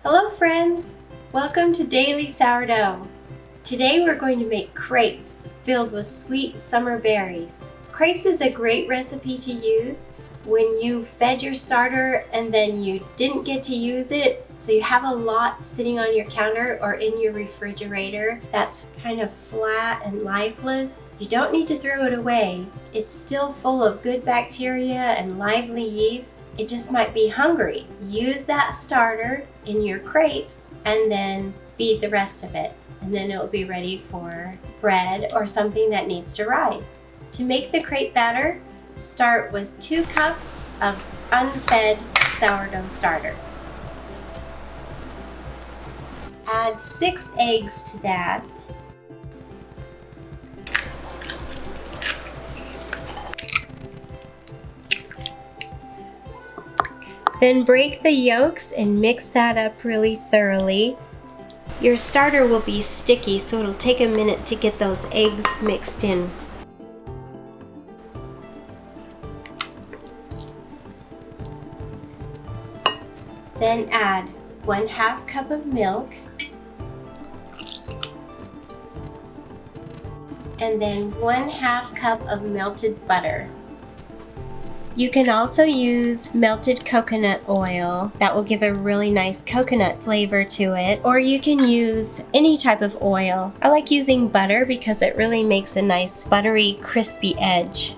Hello friends! Welcome to Daily Sourdough. Today we're going to make crepes filled with sweet summer berries. Crepes is a great recipe to use when you fed your starter and then you didn't get to use it, so you have a lot sitting on your counter or in your refrigerator that's kind of flat and lifeless. You don't need to throw it away. It's still full of good bacteria and lively yeast. It just might be hungry. Use that starter in your crepes and then feed the rest of it. And then it will be ready for bread or something that needs to rise. To make the crepe batter, start with 2 cups of unfed sourdough starter. Add 6 eggs to that. Then break the yolks and mix that up really thoroughly. Your starter will be sticky, so it'll take a minute to get those eggs mixed in. Then add 1/2 cup of milk and then 1/2 cup of melted butter. You can also use melted coconut oil. That will give a really nice coconut flavor to it. Or you can use any type of oil. I like using butter because it really makes a nice buttery, crispy edge.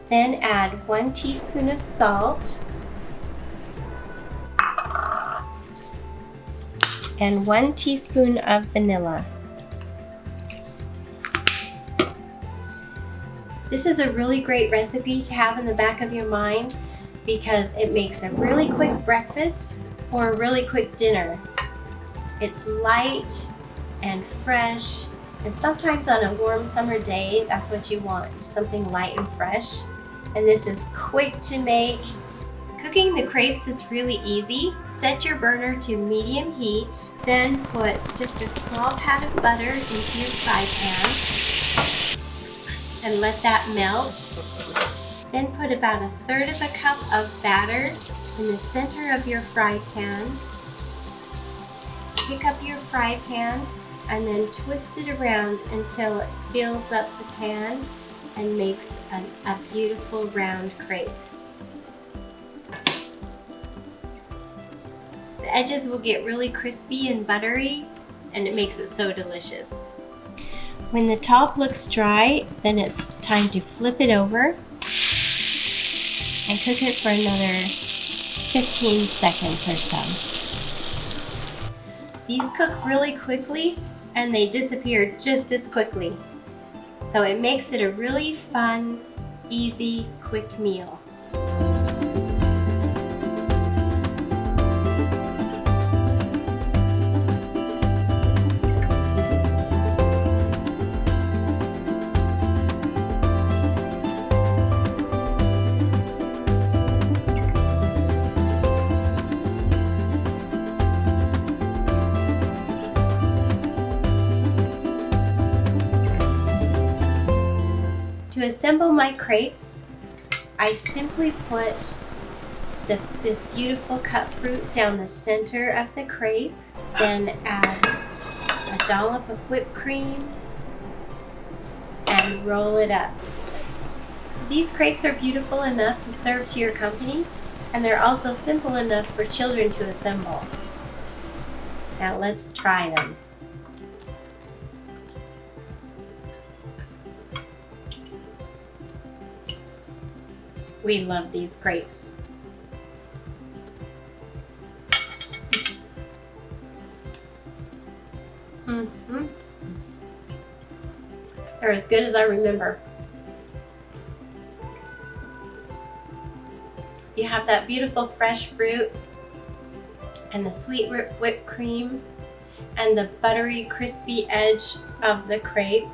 Then add 1 teaspoon of salt and 1 teaspoon of vanilla. This is a really great recipe to have in the back of your mind because it makes a really quick breakfast or a really quick dinner. It's light and fresh, and sometimes on a warm summer day, that's what you want, something light and fresh. And this is quick to make. Cooking the crepes is really easy. Set your burner to medium heat, then put just a small pat of butter into your fry pan and let that melt. Then put about 1/3 cup of batter in the center of your fry pan. Pick up your fry pan and then twist it around until it fills up the pan and makes a beautiful round crepe. The edges will get really crispy and buttery, and it makes it so delicious. When the top looks dry, then it's time to flip it over and cook it for another 15 seconds or so. These cook really quickly and they disappear just as quickly. So it makes it a really fun, easy, quick meal. To assemble my crepes, I simply put this beautiful cut fruit down the center of the crepe, then add a dollop of whipped cream and roll it up. These crepes are beautiful enough to serve to your company, and they're also simple enough for children to assemble. Now let's try them. We love these crepes. They're as good as I remember. You have that beautiful fresh fruit and the sweet whipped cream and the buttery, crispy edge of the crepe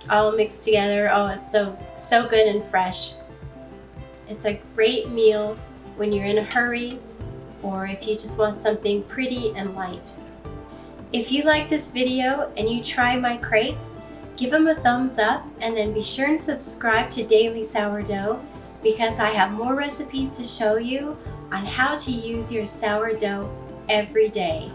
all mixed together. Oh, it's so good and fresh. It's a great meal when you're in a hurry or if you just want something pretty and light. If you like this video and you try my crepes, give them a thumbs up and then be sure and subscribe to Daily Sourdough because I have more recipes to show you on how to use your sourdough every day.